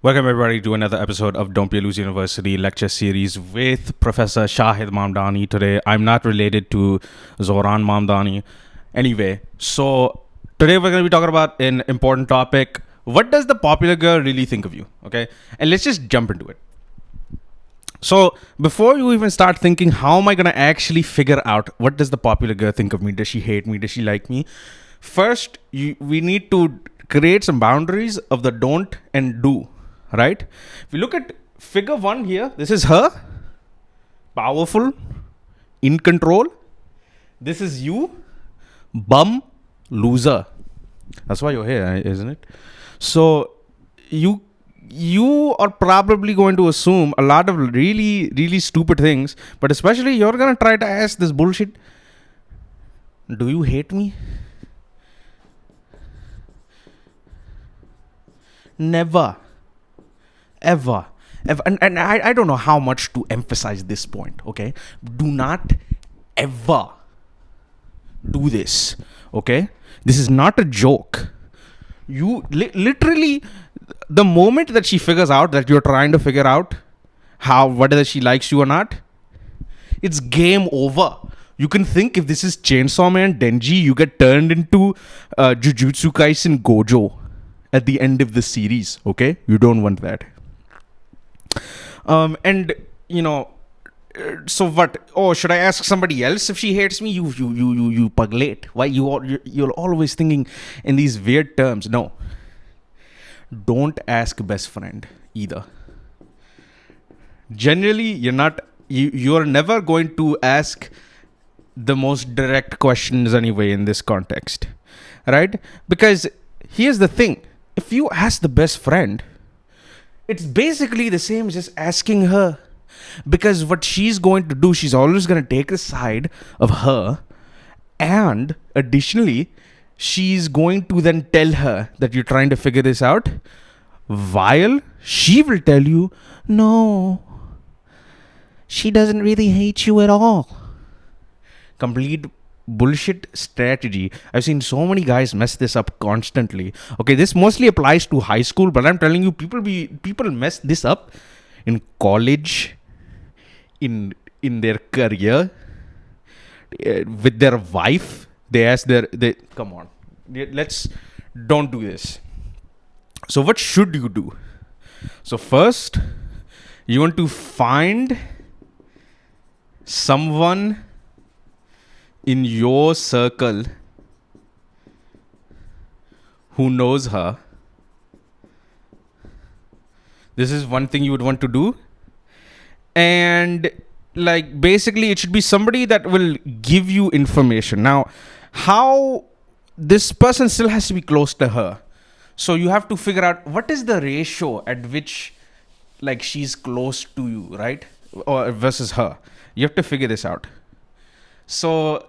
Welcome everybody to another episode of Don't Be a Loser University lecture series with Professor Shahid Mamdani. Today, I'm not related to Zoran Mamdani. Anyway, so today we're going to be talking about an important topic. What does the popular girl really think of you? Okay, and let's just jump into it. So before you even start thinking, how am I going to actually figure out what does the popular girl think of me? Does she hate me? Does she like me? First, we need to create some boundaries of the don't and do. Right? If you look at figure 1 here, this is her, powerful, in control. This is you, bum, loser. That's why you're here, isn't it? So you are probably going to assume a lot of really, really stupid things, but especially you're going to try to ask this bullshit. Do you hate me? Never. Ever. And I don't know how much to emphasize this point, okay? Do not ever do this, okay? This is not a joke. You literally, the moment that she figures out that you're trying to figure out whether she likes you or not, it's game over. You can think if this is Chainsaw Man Denji, you get turned into Jujutsu Kaisen Gojo at the end of the series, okay? You don't want that. And you know, so what? Oh, should I ask somebody else if she hates me? You puglet. Why you're always thinking in these weird terms? No. Don't ask best friend either. Generally, you're never going to ask the most direct questions anyway in this context, right? Because here's the thing: if you ask the best friend, it's basically the same as just asking her, because what she's going to do, she's always going to take the side of her, and additionally, she's going to then tell her that you're trying to figure this out, while she will tell you, no, she doesn't really hate you at all. Complete bullshit strategy. I've seen so many guys mess this up constantly. Okay, this mostly applies to high school, but I'm telling you, people mess this up in college, in their career, with their wife. They ask come on, don't do this. So what should you do? So first, you want to find someone in your circle who knows her. This is one thing you would want to do. And like basically it should be somebody that will give you information. Now, how this person still has to be close to her. So you have to figure out what is the ratio at which like she's close to you, right? Or versus her. You have to figure this out. So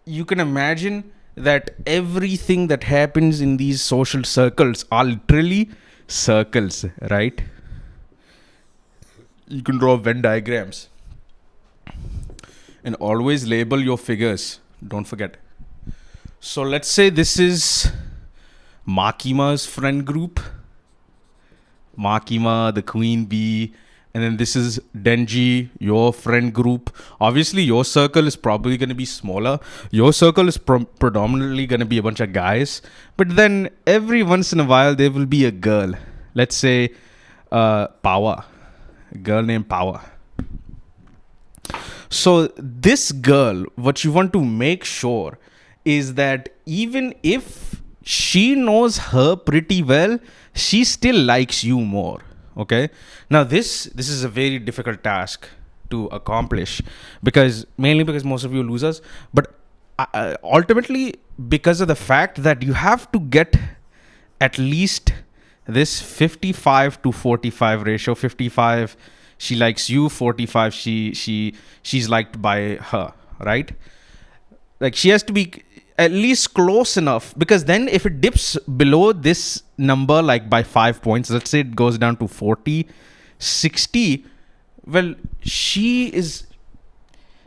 you can imagine that everything that happens in these social circles are literally circles, right? You can draw Venn diagrams and always label your figures. Don't forget. So let's say this is Makima's friend group. Makima, the queen bee. And then this is Denji, your friend group. Obviously, your circle is probably going to be smaller. Your circle is predominantly going to be a bunch of guys. But then every once in a while, there will be a girl. Let's say Power. A girl named Power. So this girl, what you want to make sure is that even if she knows her pretty well, she still likes you more. Okay. Now this is a very difficult task to accomplish, mainly because most of you are losers, but ultimately because of the fact that you have to get at least this 55 to 45 ratio. 55 she likes you, 45 she's liked by her, right? Like she has to be at least close enough, because then if it dips below this number like by 5 points, let's say it goes down to 40, 60, well, she is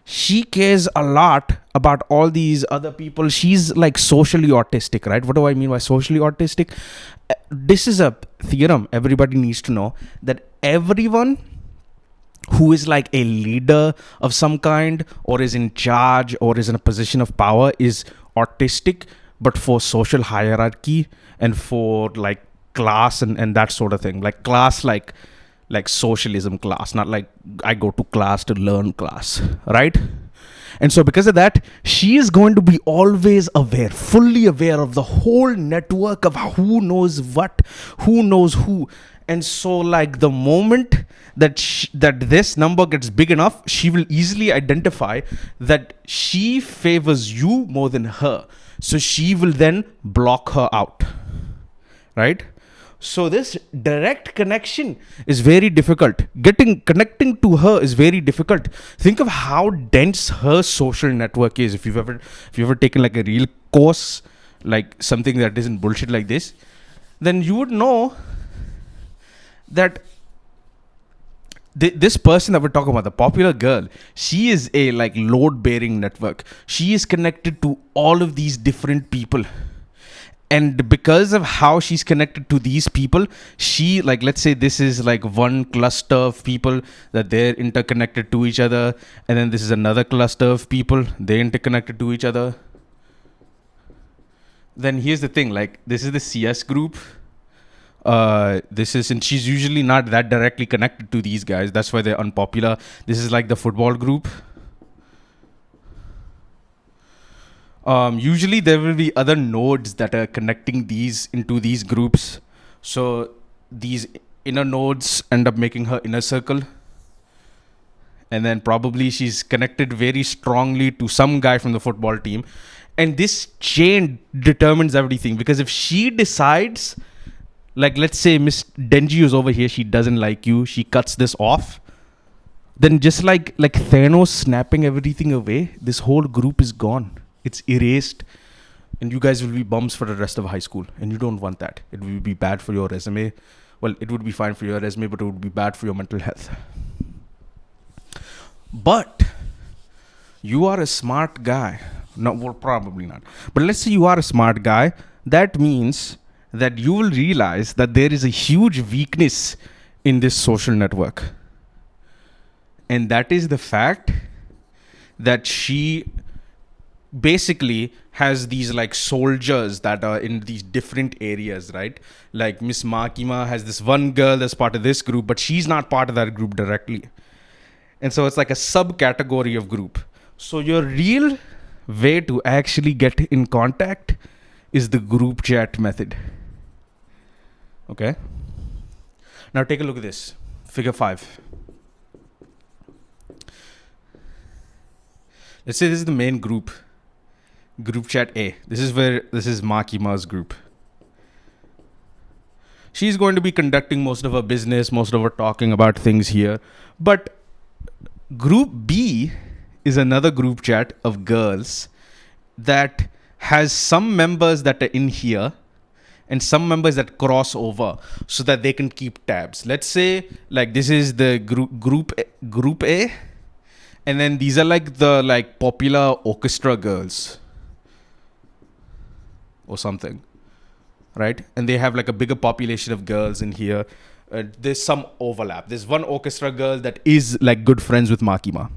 she cares a lot about all these other people. She's like socially autistic, right? What do I mean by socially autistic? This is a theorem everybody needs to know, that everyone who is like a leader of some kind, or is in charge, or is in a position of power, is autistic, but for social hierarchy and for like class and that sort of thing. Like class, like socialism class, not like I go to class to learn class, right? And so because of that, she is going to be always aware, fully aware of the whole network of who knows what, who knows who. And so like the moment that this number gets big enough, she will easily identify that she favors you more than her. So she will then block her out, right? So this direct connection is very difficult. Connecting to her is very difficult. Think of how dense her social network is. If you've ever taken like a real course, like something that isn't bullshit like this, then you would know that this person that we're talking about, the popular girl, she is a like load bearing network. She is connected to all of these different people. And because of how she's connected to these people, she, like, let's say this is like one cluster of people that they're interconnected to each other, and then this is another cluster of people, they're interconnected to each other. Then here's the thing, like this is the CS group. This is, and she's usually not that directly connected to these guys, that's why they're unpopular. This is like the football group. Usually there will be other nodes that are connecting these into these groups. So these inner nodes end up making her inner circle. And then probably she's connected very strongly to some guy from the football team. And this chain determines everything. Because if she decides, like let's say Miss Denji is over here, she doesn't like you, she cuts this off, then just like Thanos snapping everything away, this whole group is gone. It's erased, and you guys will be bums for the rest of high school, and you don't want that. It will be bad for your resume. Well, it would be fine for your resume, but it would be bad for your mental health. But you are a smart guy. No, well, probably not. But let's say you are a smart guy. That means that you will realize that there is a huge weakness in this social network. And that is the fact that she basically has these like soldiers that are in these different areas, right? Like Miss Makima has this one girl that's part of this group, but she's not part of that group directly. And so it's like a subcategory of group. So your real way to actually get in contact is the group chat method. Okay? Now take a look at this. Figure 5. Let's say this is the main group. Group chat A. This is Makima's group. She's going to be conducting most of her business, most of her talking about things here. But group B is another group chat of girls that has some members that are in here and some members that cross over so that they can keep tabs. Let's say like this is the group A, and then these are like the like popular orchestra girls or something, right? And they have like a bigger population of girls in here. There's some overlap. There's one orchestra girl that is like good friends with Makima.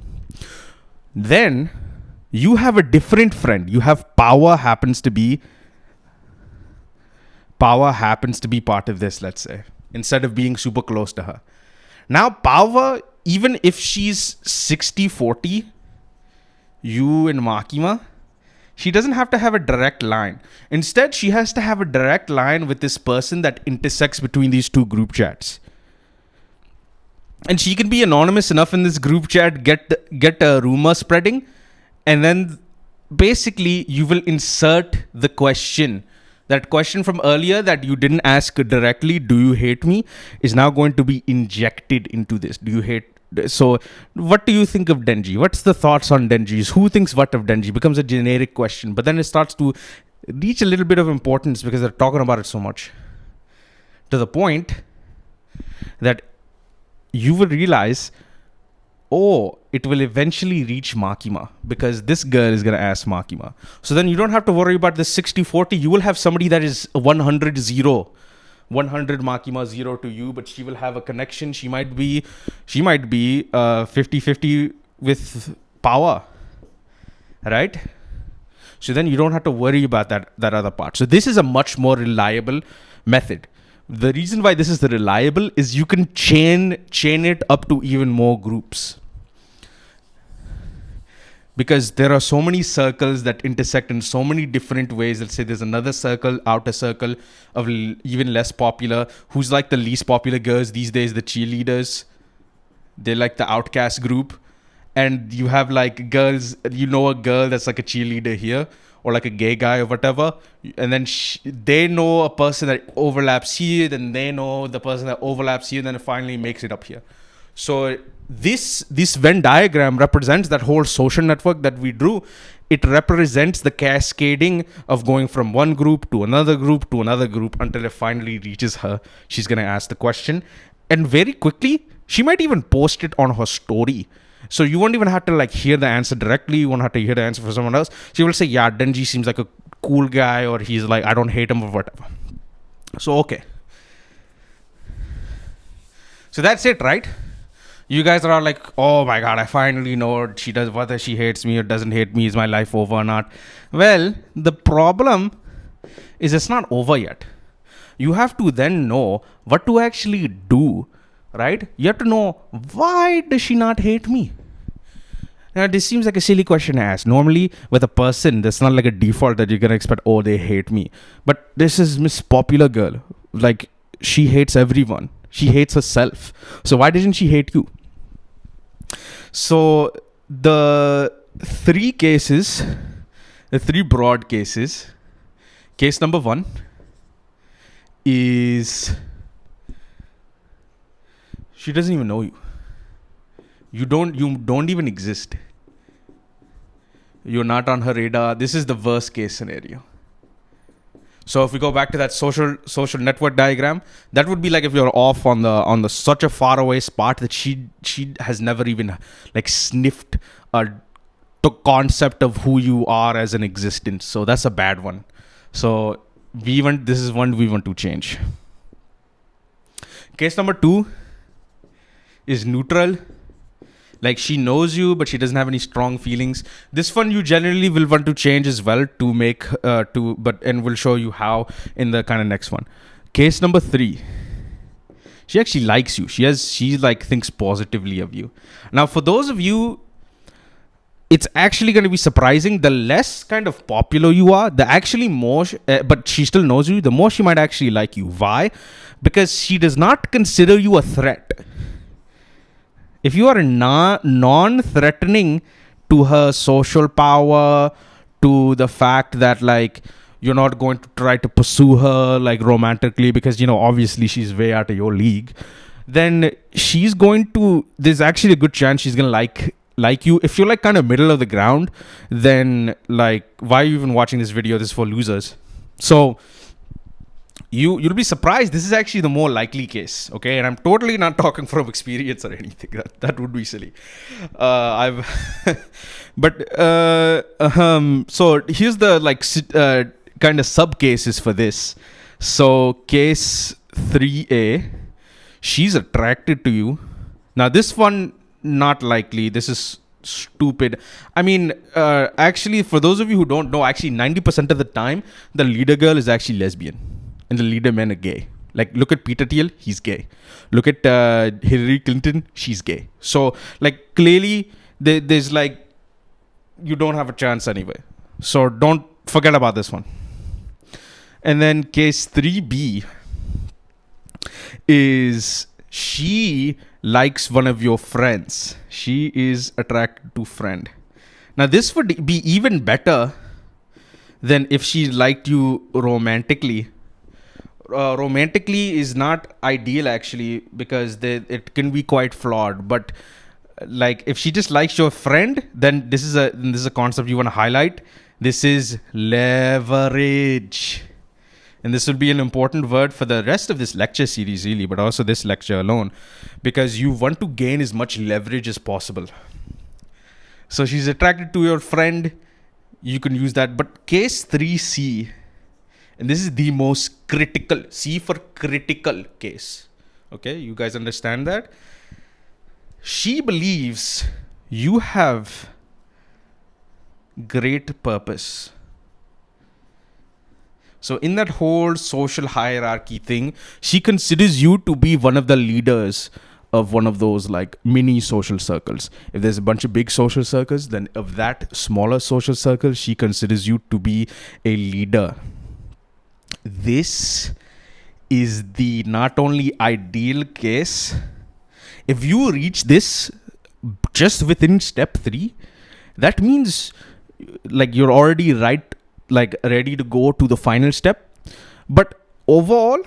Then you have a different friend. You have Power happens to be part of this, let's say, instead of being super close to her. Now Power, even if she's 60-40, you and Makima, she doesn't have to have a direct line. Instead, she has to have a direct line with this person that intersects between these two group chats. And she can be anonymous enough in this group chat, get a rumor spreading, and then basically you will insert the question. That question from earlier that you didn't ask directly, do you hate me, is now going to be injected into this. Do you hate? So what do you think of Denji? What's the thoughts on Denji's? Who thinks what of Denji? Becomes a generic question, but then it starts to reach a little bit of importance because they're talking about it so much, to the point that you will realize or it will eventually reach Makima because this girl is going to ask Makima. So then you don't have to worry about the 60-40. You will have somebody that is 100-0. 100 Makima 0 to you, but she will have a connection. She might be 50-50 with power, right? So then you don't have to worry about that other part. So this is a much more reliable method. The reason why this is the reliable is you can chain it up to even more groups. Because there are so many circles that intersect in so many different ways. Let's say there's another circle, outer circle of even less popular. Who's like the least popular girls these days? The cheerleaders. They're like the outcast group. And you have like girls, you know, a girl that's like a cheerleader here, or like a gay guy or whatever. And then they know a person that overlaps here, then they know the person that overlaps here, and then it finally makes it up here. So this Venn diagram represents that whole social network that we drew. It represents the cascading of going from one group to another group to another group until it finally reaches her. She's going to ask the question. And very quickly, she might even post it on her story. So you won't even have to like hear the answer directly. You won't have to hear the answer from someone else. She will say, yeah, Denji seems like a cool guy, or he's like, I don't hate him or whatever. So, okay. So that's it, right? You guys are all like, oh my God, I finally know she does, whether she hates me or doesn't hate me. Is my life over or not? Well, the problem is it's not over yet. You have to then know what to actually do, right? You have to know, why does she not hate me? Now, this seems like a silly question to ask. Normally, with a person, there's not like a default that you're going to expect, oh, they hate me. But this is Miss Popular Girl. Like, she hates everyone. She hates herself. So why didn't she hate you? So the three broad cases. Case number 1 is she doesn't even know you. You don't even exist. You're not on her radar. This is the worst case scenario. So if we go back to that social network diagram, that would be like if you're off on the such a far away spot that she has never even like sniffed the concept of who you are as an existence. So that's a bad one. So this is one we want to change. Case number 2 is neutral. Like, she knows you, but she doesn't have any strong feelings. This one you generally will want to change as well to make and we'll show you how in the kind of next one. Case number 3. She actually likes you. She like thinks positively of you. Now, for those of you, it's actually going to be surprising. The less kind of popular you are, the actually more, but she still knows you, the more she might actually like you. Why? Because she does not consider you a threat. If you are non-threatening to her social power, to the fact that like you're not going to try to pursue her like romantically because, you know, obviously she's way out of your league, then there's actually a good chance she's going to like you. If you're like kind of middle of the ground, then like, why are you even watching this video? This is for losers. So you'll be surprised. This is actually the more likely case, okay? And I'm totally not talking from experience or anything. That would be silly. So here's the like kind of sub cases for this. So case 3A, she's attracted to you. Now this one, not likely. This is stupid. I mean, actually, for those of you who don't know, actually 90% of the time, the leader girl is actually lesbian. And the leader men are gay. Like, look at Peter Thiel, he's gay. Look at Hillary Clinton, she's gay. So, like, clearly, there's like, you don't have a chance anyway. So, don't forget about this one. And then case 3B is she likes one of your friends. She is attracted to friend. Now, this would be even better than if she liked you romantically. Romantically is not ideal actually, because it can be quite flawed. But like, if she just likes your friend, then this is a concept you want to highlight. This is leverage. And this will be an important word for the rest of this lecture series, really, but also this lecture alone, because you want to gain as much leverage as possible. So she's attracted to your friend. You can use that. But case 3C, and this is the most critical, C for critical case. Okay, you guys understand that? She believes you have great purpose. So in that whole social hierarchy thing, she considers you to be one of the leaders of one of those like mini social circles. If there's a bunch of big social circles, then of that smaller social circle, she considers you to be a leader. This is the not only ideal case. If you reach this just within step 3, that means like you're already right, like ready to go to the final step. But overall,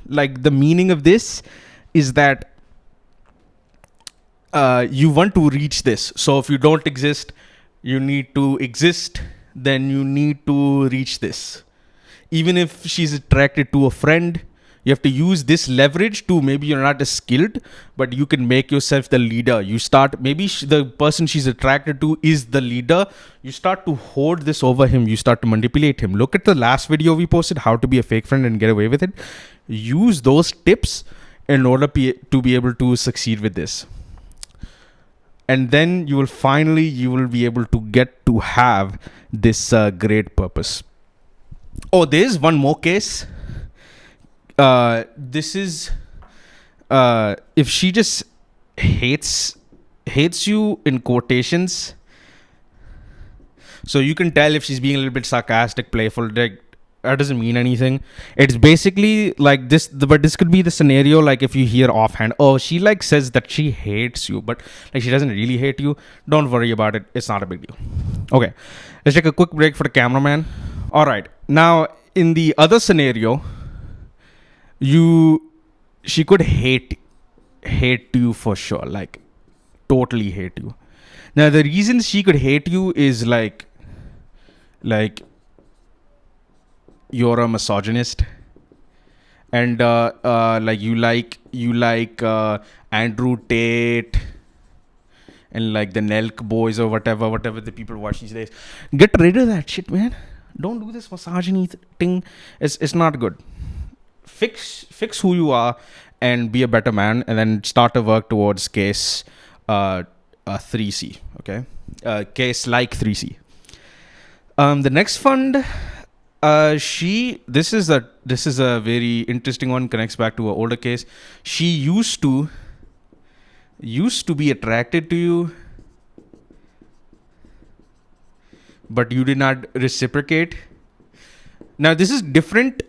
like the meaning of this is that you want to reach this. So if you don't exist, you need to exist, then you need to reach this. Even if she's attracted to a friend, you have to use this leverage to, maybe you're not as skilled, but you can make yourself the leader. You start, maybe the person she's attracted to is the leader. You start to hoard this over him. You start to manipulate him. Look at the last video we posted, how to be a fake friend and get away with it. Use those tips in order to be able to succeed with this. And then you will be able to get to have this great purpose. Oh, there's one more case. This is if she just hates you in quotations. So you can tell if she's being a little bit sarcastic, playful. Like, that doesn't mean anything. It's basically like this, but this could be the scenario. Like if you hear offhand, oh, she like says that she hates you, but like she doesn't really hate you. Don't worry about it. It's not a big deal. Okay, let's take a quick break for the cameraman. All right, now in the other scenario, she could hate you for sure, like totally hate you. Now the reason she could hate you is like you're a misogynist, and like you like Andrew Tate and like the Nelk boys or whatever the people watch these days. Get rid of that shit, man. Don't do this misogyny thing. It's not good. Fix who you are and be a better man, and then start to work towards case 3C. Okay, case like 3C. The next fund, this is a very interesting one. Connects back to an older case. She used to be attracted to you, but you did not reciprocate. Now this is different.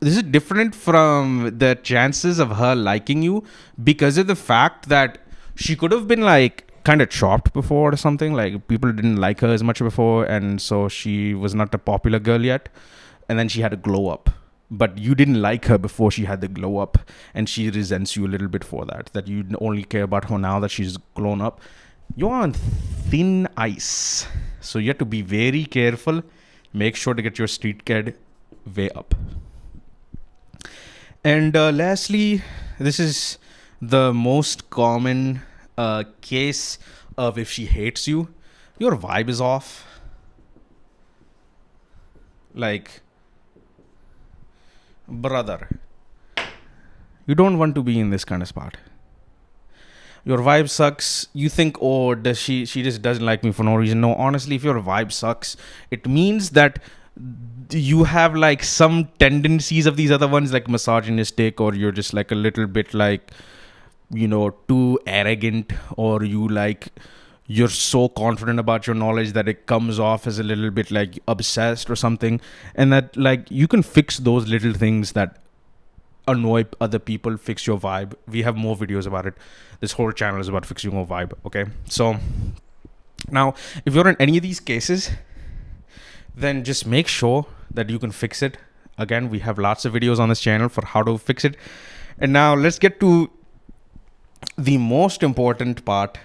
This is different from the chances of her liking you, because of the fact that she could have been like kind of chopped before or something. Like people didn't like her as much before, and so she was not a popular girl yet, and then she had a glow up. But you didn't like her before she had the glow up, and she resents you a little bit for that you only care about her now that she's grown up. You're on thin ice, so you have to be very careful. Make sure to get your street cred way up. And lastly, this is the most common case of if she hates you, your vibe is off. Like, brother, you don't want to be in this kind of spot. Your vibe sucks. You think, oh, does she just doesn't like me for no reason. No, honestly, if your vibe sucks, it means that you have like some tendencies of these other ones, like misogynistic, or you're just like a little bit like, too arrogant, or you're so confident about your knowledge that it comes off as a little bit like obsessed or something. And that like you can fix those little things that annoy other people. Fix your vibe. We have more videos about it. This whole channel is about fixing your vibe. Okay, so now if you're in any of these cases, then just make sure that you can fix it. Again, we have lots of videos on this channel for how to fix it. And now let's get to the most important part.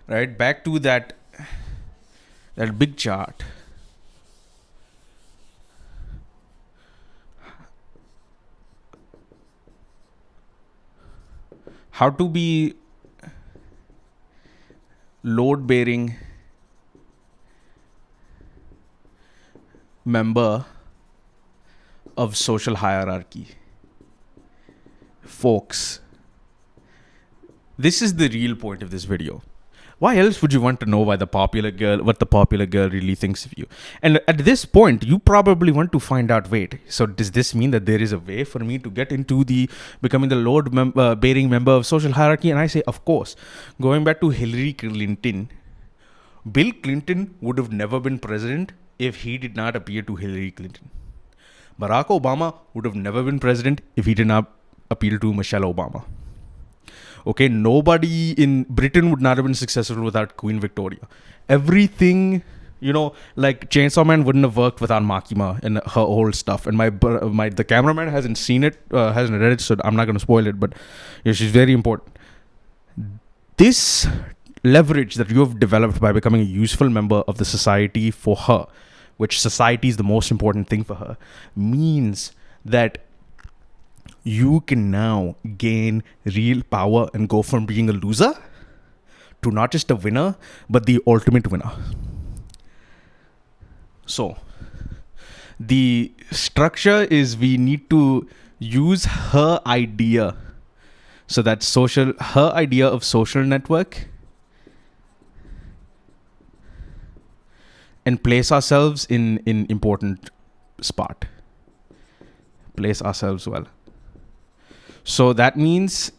Right, back to that big chart. how to be load bearing member of social hierarchy. Folks, this is the real point of this video. Why else would you want to know what the popular girl really thinks of you? And at this point, you probably want to find out, wait, so does this mean that there is a way for me to get into the becoming the load bearing member of social hierarchy? And I say, of course. Going back to Hillary Clinton, Bill Clinton would have never been president if he did not appear to Hillary Clinton. Barack Obama would have never been president if he did not appeal to Michelle Obama. Okay, nobody in Britain would not have been successful without Queen Victoria. Everything, like Chainsaw Man wouldn't have worked without Makima and her whole stuff. And the cameraman hasn't seen it, hasn't read it, so I'm not going to spoil it. But she's very important. This leverage that you have developed by becoming a useful member of the society for her, which society is the most important thing for her, means that you can now gain real power and go from being a loser to not just a winner, but the ultimate winner. So, the structure is we need to use her idea. So that's her idea of social network, and place ourselves in important spot. Place ourselves well. So that means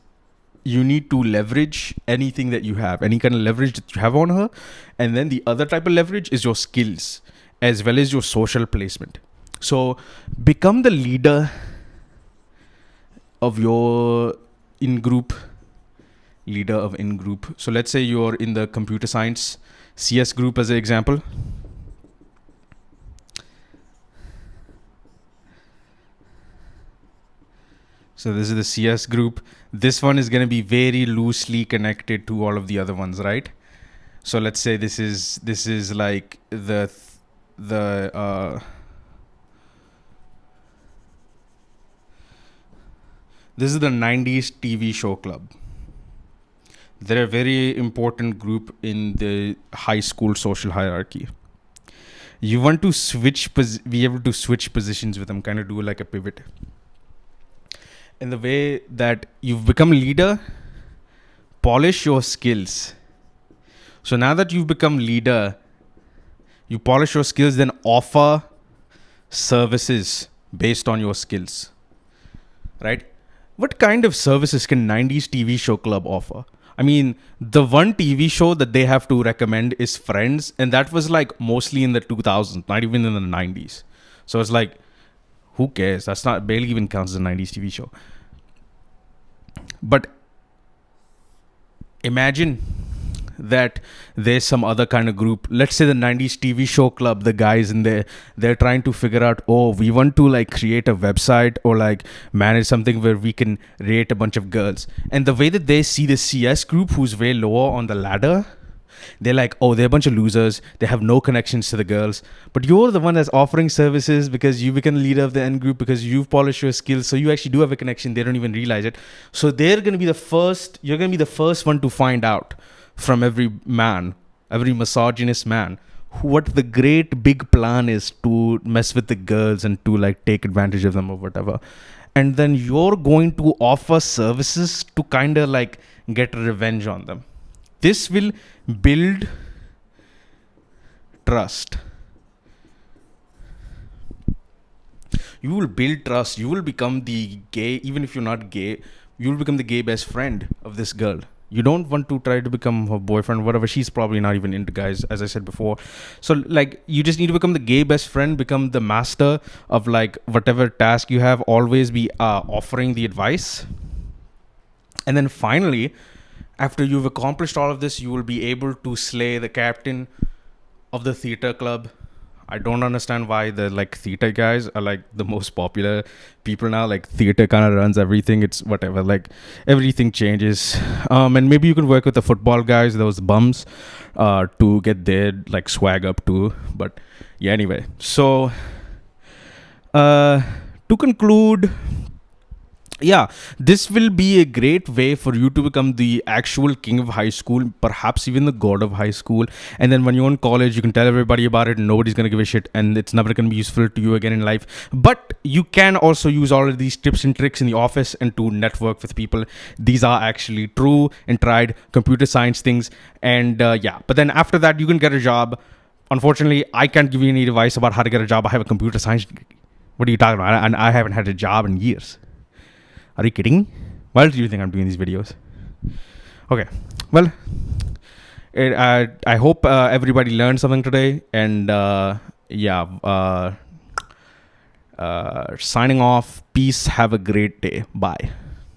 you need to leverage anything that you have, any kind of leverage that you have on her. And then the other type of leverage is your skills as well as your social placement. So become the leader of your in-group. So let's say you're in the computer science CS group as an example. So this is the CS group. This one is going to be very loosely connected to all of the other ones, right? So let's say this is like this is the 90s TV show club. They're a very important group in the high school social hierarchy. You want to be able to switch positions with them, kind of do like a pivot. In the way that you've become a leader, polish your skills. So now that you've become leader, you polish your skills, then offer services based on your skills. Right? What kind of services can 90s TV show club offer? I mean, the one TV show that they have to recommend is Friends, and that was like mostly in the 2000s, not even in the 90s. So it's like, who cares? That's not barely even counts as a 90s TV show. But imagine that there's some other kind of group. Let's say the 90s TV show club, the guys in there, they're trying to figure out, we want to like create a website or like manage something where we can rate a bunch of girls. And the way that they see the CS group, who's way lower on the ladder, they're like, they're a bunch of losers. They have no connections to the girls. But you're the one that's offering services because you become the leader of the N group, because you've polished your skills. So you actually do have a connection. They don't even realize it. So you're going to be the first one to find out from every misogynist man, what the great big plan is to mess with the girls and to like take advantage of them or whatever. And then you're going to offer services to kind of like get revenge on them. This will build trust. You will build trust. You will become the gay, even if you're not gay, you will become the gay best friend of this girl. You don't want to try to become her boyfriend, whatever. She's probably not even into guys, as I said before. So like, you just need to become the gay best friend, become the master of like whatever task you have, always be offering the advice. And then finally, after you've accomplished all of this, you will be able to slay the captain of the theater club. I don't understand why the like theater guys are like the most popular people now. Like theater kind of runs everything. It's whatever. Like everything changes. And maybe you can work with the football guys, those bums, to get their like swag up too. But yeah, anyway. So to conclude, yeah, this will be a great way for you to become the actual king of high school, perhaps even the god of high school. And then when you're in college, you can tell everybody about it and nobody's going to give a shit, and it's never going to be useful to you again in life. But you can also use all of these tips and tricks in the office and to network with people. These are actually true and tried computer science things. And yeah, but then after that, you can get a job. Unfortunately, I can't give you any advice about how to get a job. I have a computer science degree. What are you talking about? And I haven't had a job in years. Are you kidding me? Why do you think I'm doing these videos? Okay, well, I hope everybody learned something today. And yeah, signing off. Peace. Have a great day. Bye.